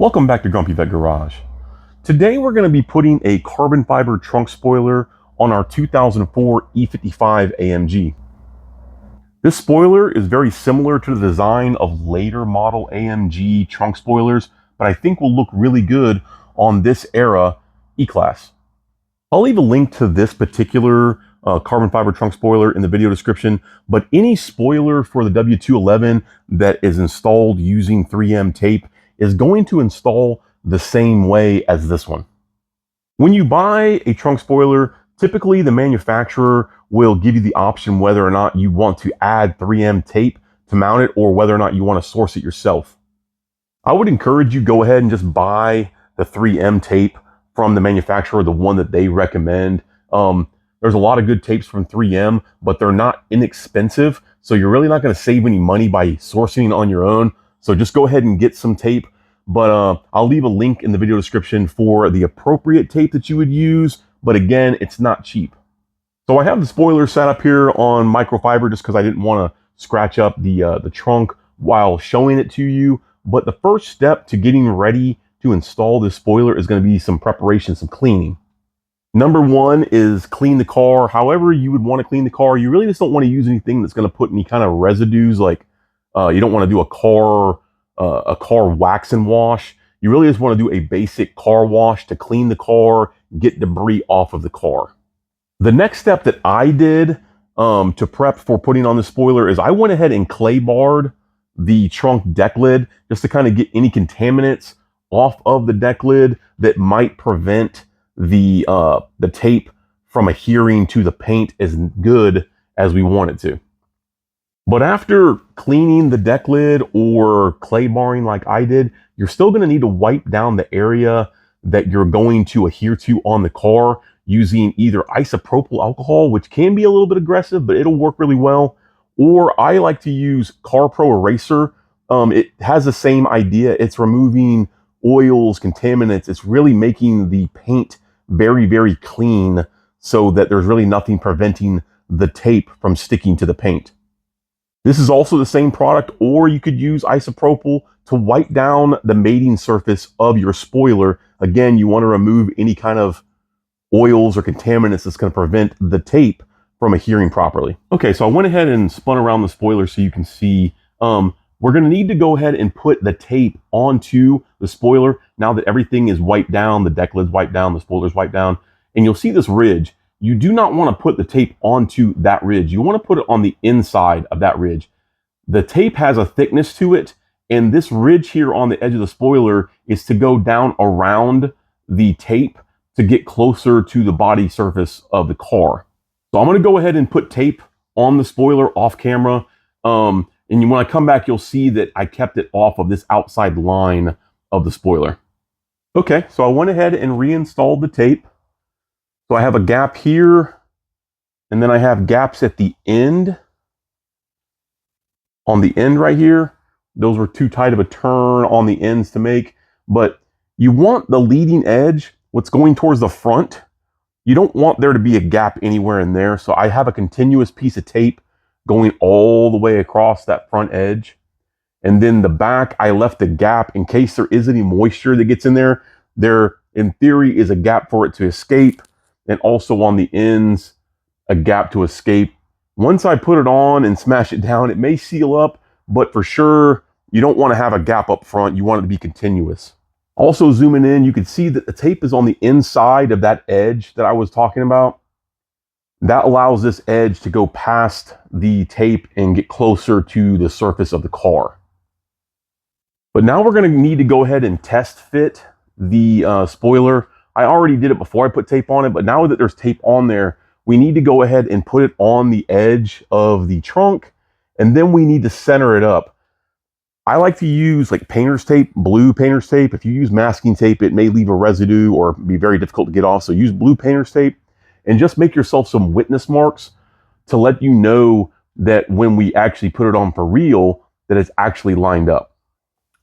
Welcome back to Grumpy Vet Garage. Today we're going to be putting a carbon fiber trunk spoiler on our 2004 E55 AMG. This spoiler is very similar to the design of later model AMG trunk spoilers, but I think will look really good on this era E-Class. I'll leave a link to this particular carbon fiber trunk spoiler in the video description, but any spoiler for the W211 that is installed using 3M tape is going to install the same way as this one. When you buy a trunk spoiler, typically the manufacturer will give you the option whether or not you want to add 3M tape to mount it or whether or not you want to source it yourself. I would encourage you go ahead and just buy the 3M tape from the manufacturer, the one that they recommend. There's a lot of good tapes from 3M, but they're not inexpensive, so you're really not going to save any money by sourcing on your own. So just go ahead and get some tape, but I'll leave a link in the video description for the appropriate tape that you would use, but again, it's not cheap. So I have the spoiler set up here on microfiber just because I didn't want to scratch up the trunk while showing it to you, but the first step to getting ready to install this spoiler is going to be some preparation, some cleaning. Number one is clean the car. However you would want to clean the car, you really just don't want to use anything that's going to put any kind of residues, like you don't want to do a car wax and wash. You really just want to do a basic car wash to clean the car, get debris off of the car. The next step that I did to prep for putting on the spoiler is I went ahead and clay barred the trunk deck lid just to kind of get any contaminants off of the deck lid that might prevent the tape from adhering to the paint as good as we want it to. But after cleaning the deck lid or clay barring like I did, you're still going to need to wipe down the area that you're going to adhere to on the car using either isopropyl alcohol, which can be a little bit aggressive, but it'll work really well. Or I like to use Car Pro Eraser. It has the same idea. It's removing oils, contaminants. It's really making the paint very, very clean so that there's really nothing preventing the tape from sticking to the paint. This is also the same product, or you could use isopropyl to wipe down the mating surface of your spoiler. Again, you want to remove any kind of oils or contaminants that's going to prevent the tape from adhering properly. Okay, so I went ahead and spun around the spoiler so you can see. We're going to need to go ahead and put the tape onto the spoiler now that everything is wiped down, the deck lid's wiped down, the spoiler's wiped down, and you'll see this ridge. You do not want to put the tape onto that ridge. You want to put it on the inside of that ridge. The tape has a thickness to it, and this ridge here on the edge of the spoiler is to go down around the tape to get closer to the body surface of the car. So I'm going to go ahead and put tape on the spoiler off camera. And when I come back, you'll see that I kept it off of this outside line of the spoiler. Okay, so I went ahead and reinstalled the tape. So I have a gap here, and then I have gaps at the end. On the end right here, those were too tight of a turn on the ends to make, but you want the leading edge, what's going towards the front, you don't want there to be a gap anywhere in there. So I have a continuous piece of tape going all the way across that front edge. And then the back, I left a gap in case there is any moisture that gets in there. There, in theory, is a gap for it to escape. And also on the ends, a gap to escape. Once I put it on and smash it down, it may seal up, but for sure, you don't want to have a gap up front. You want it to be continuous. Also zooming in, you can see that the tape is on the inside of that edge that I was talking about. That allows this edge to go past the tape and get closer to the surface of the car. But now we're going to need to go ahead and test fit the spoiler. I already did it before I put tape on it, but now that there's tape on there, we need to go ahead and put it on the edge of the trunk, and then we need to center it up. I like to use like painter's tape, blue painter's tape. If you use masking tape, it may leave a residue or be very difficult to get off. So use blue painter's tape and just make yourself some witness marks to let you know that when we actually put it on for real, that it's actually lined up.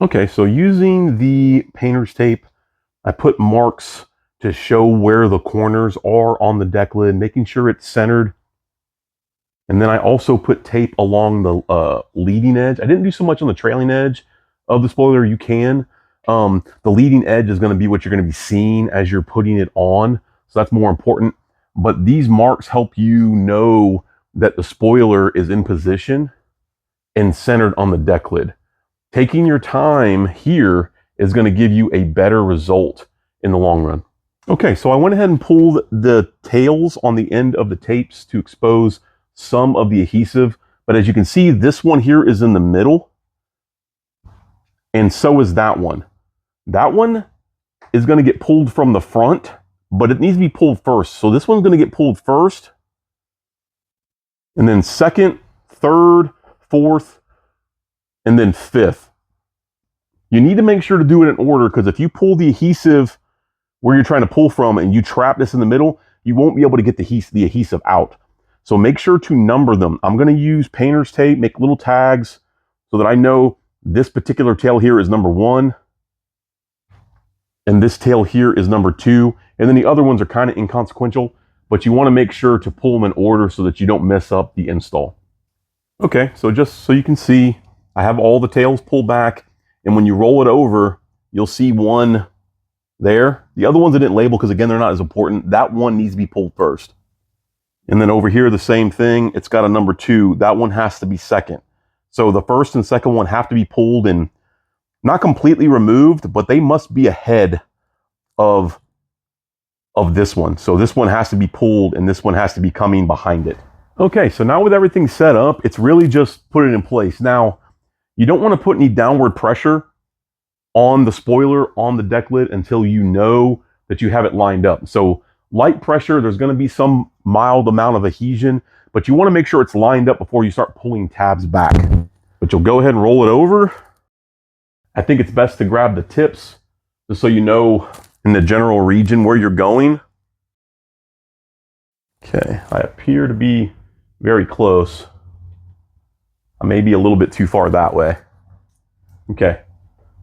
Okay, so using the painter's tape, I put marks to show where the corners are on the deck lid, making sure it's centered. And then I also put tape along the leading edge. I didn't do so much on the trailing edge of the spoiler. You can. The leading edge is going to be what you're going to be seeing as you're putting it on. So that's more important. But these marks help you know that the spoiler is in position and centered on the deck lid. Taking your time here is going to give you a better result in the long run. Okay, so I went ahead and pulled the tails on the end of the tapes to expose some of the adhesive. But as you can see, this one here is in the middle. And so is that one. That one is going to get pulled from the front, but it needs to be pulled first. So this one's going to get pulled first. And then second, third, fourth, and then fifth. You need to make sure to do it in order, because if you pull the adhesive where you're trying to pull from and you trap this in the middle, you won't be able to get the adhesive out. So make sure to number them. I'm going to use painter's tape, make little tags so that I know this particular tail here is number 1. And this tail here is number 2. And then the other ones are kind of inconsequential, but you want to make sure to pull them in order so that you don't mess up the install. Okay, so just so you can see, I have all the tails pulled back. And when you roll it over, you'll see one there. The other ones I didn't label because, again, they're not as important. That one needs to be pulled first. And then over here, the same thing. It's got a number 2. That one has to be second. So the first and second one have to be pulled and not completely removed, but they must be ahead of this one. So this one has to be pulled and this one has to be coming behind it. Okay, so now with everything set up, it's really just put it in place. Now, you don't want to put any downward pressure on the spoiler, on the deck lid, until you know that you have it lined up. So light pressure, there's going to be some mild amount of adhesion, but you want to make sure it's lined up before you start pulling tabs back. But you'll go ahead and roll it over. I think it's best to grab the tips just so you know in the general region where you're going. Okay, I appear to be very close. I may be a little bit too far that way. Okay,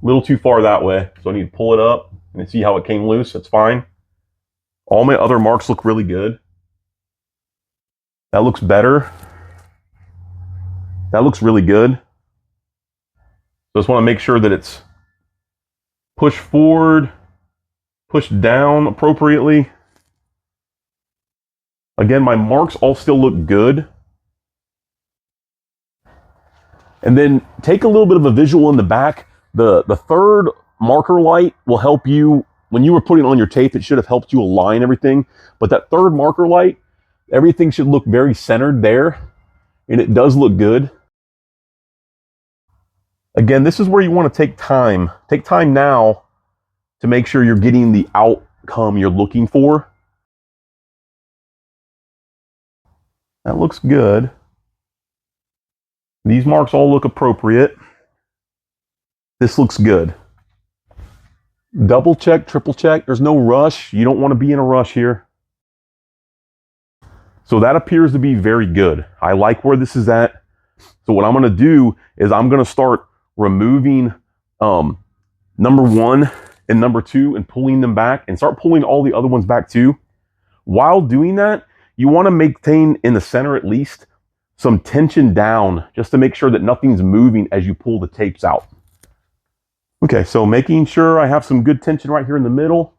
a little too far that way. So I need to pull it up and see how it came loose. That's fine. All my other marks look really good. That looks better. That looks really good. Just want to make sure that it's pushed forward, pushed down appropriately. Again, my marks all still look good. And then take a little bit of a visual in the back. The third marker light will help you. When you were putting on your tape, it should have helped you align everything. But that third marker light, everything should look very centered there. And it does look good. Again, this is where you want to take time. Take time now to make sure you're getting the outcome you're looking for. That looks good. These marks all look appropriate. This looks good. Double check, triple check. There's no rush. You don't want to be in a rush here. So that appears to be very good. I like where this is at. So what I'm going to do is I'm going to start removing number 1 and number 2 and pulling them back, and start pulling all the other ones back too. While doing that, you want to maintain in the center at least some tension down, just to make sure that nothing's moving as you pull the tapes out. Okay, so making sure I have some good tension right here in the middle.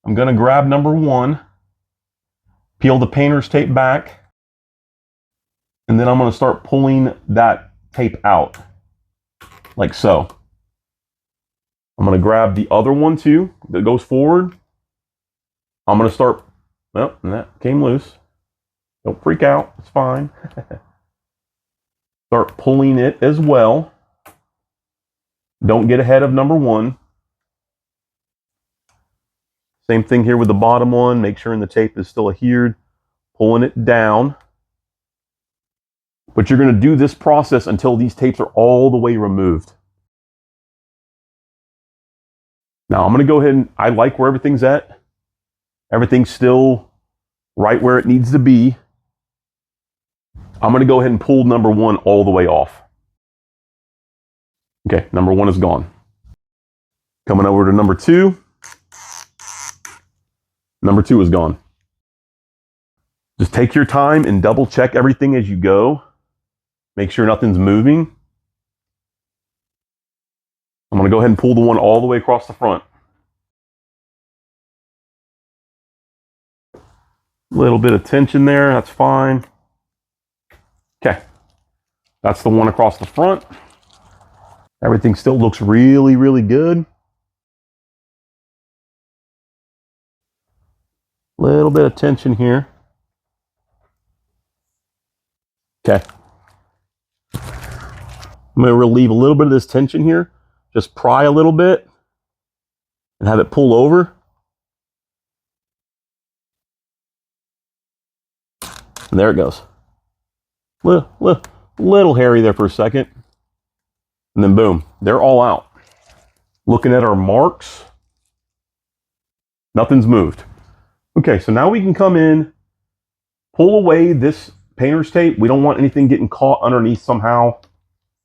I'm going to grab number 1, peel the painter's tape back, and then I'm going to start pulling that tape out, like so. I'm going to grab the other one too, that goes forward. I'm going to start, well, and that came loose. Don't freak out, it's fine. Start pulling it as well. Don't get ahead of number 1. Same thing here with the bottom one. Make sure the tape is still adhered. Pulling it down. But you're going to do this process until these tapes are all the way removed. Now I'm going to go ahead and, I like where everything's at. Everything's still right where it needs to be. I'm going to go ahead and pull number 1 all the way off. Okay, number 1 is gone. Coming over to number 2. Number 2 is gone. Just take your time and double check everything as you go. Make sure nothing's moving. I'm going to go ahead and pull the one all the way across the front. A little bit of tension there, that's fine. Okay, that's the one across the front. Everything still looks really, really good. Little bit of tension here. Okay. I'm going to relieve a little bit of this tension here. Just pry a little bit and have it pull over. And there it goes. Little hairy there for a second. And then boom, they're all out. Looking at our marks, nothing's moved. Okay, so now we can come in, pull away this painter's tape. We don't want anything getting caught underneath somehow.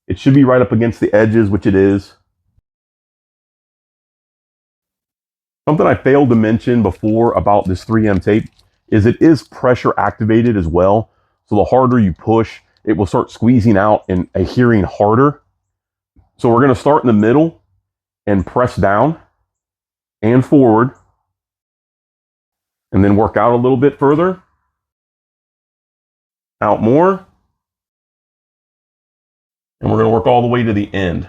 It should be right up against the edges, which it is. Something I failed to mention before about this 3M tape is it is pressure activated as well. So the harder you push, it will start squeezing out and adhering harder. So we're going to start in the middle and press down and forward, and then work out a little bit further, out more, and we're going to work all the way to the end.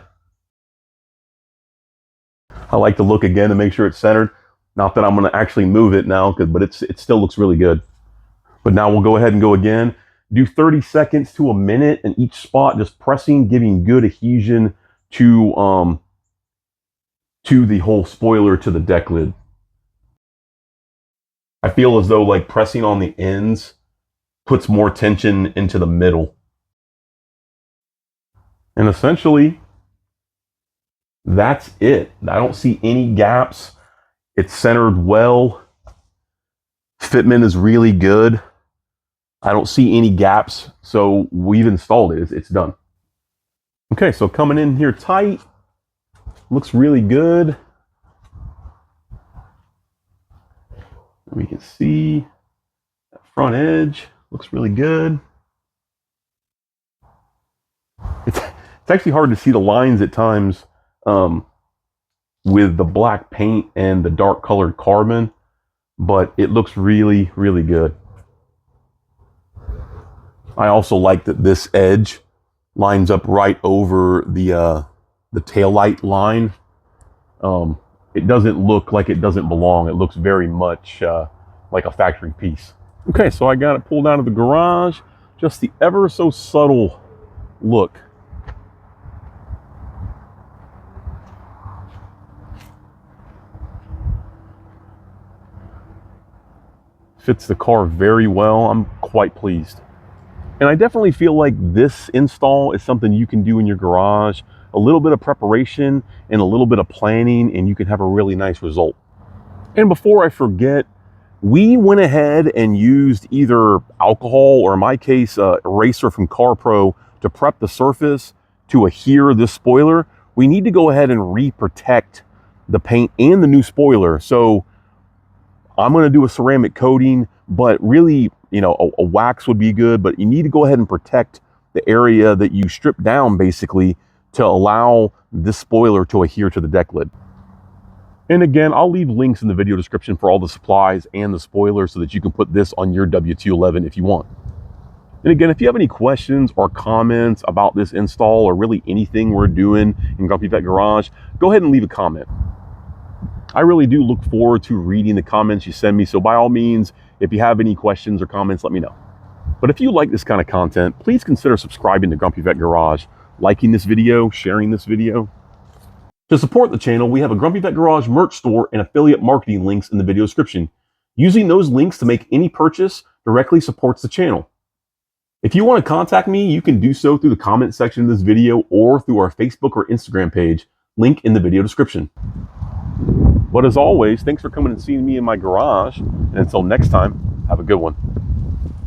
I like to look again to make sure it's centered. Not that I'm going to actually move it now, but it still looks really good. But now we'll go ahead and go again. Do 30 seconds to a minute in each spot, just pressing, giving good adhesion to the whole spoiler, to the deck lid. I feel as though like pressing on the ends puts more tension into the middle. And essentially, that's it. I don't see any gaps. It's centered well. Fitment is really good. I don't see any gaps. So we've installed it. It's done. Okay, so coming in here tight. Looks really good. We can see that front edge. Looks really good. It's actually hard to see the lines at times with the black paint and the dark colored carbon, but it looks really, really good. I also like that this edge lines up right over the taillight line. It doesn't look like it doesn't belong. It looks very much like a factory piece. Okay, so I got it pulled out of the garage. Just the ever so subtle look. Fits the car very well. I'm quite pleased. And I definitely feel like this install is something you can do in your garage. A little bit of preparation and a little bit of planning, and you can have a really nice result. And before I forget, we went ahead and used either alcohol or, in my case, eraser from CarPro to prep the surface to adhere this spoiler. We need to go ahead and re-protect the paint and the new spoiler. So I'm going to do a ceramic coating, but really, you know, a wax would be good, but you need to go ahead and protect the area that you strip down basically to allow this spoiler to adhere to the deck lid. And again, I'll leave links in the video description for all the supplies and the spoiler so that you can put this on your W211 if you want. And again, if you have any questions or comments about this install or really anything we're doing in Grumpy Vet Garage, go ahead and leave a comment. I really do look forward to reading the comments you send me, so by all means, if you have any questions or comments, let me know. But if you like this kind of content, please consider subscribing to Grumpy Vet Garage, liking this video, sharing this video. To support the channel, we have a Grumpy Vet Garage merch store and affiliate marketing links in the video description. Using those links to make any purchase directly supports the channel. If you want to contact me, you can do so through the comment section of this video or through our Facebook or Instagram page, link in the video description. But as always, thanks for coming and seeing me in my garage. And until next time, have a good one.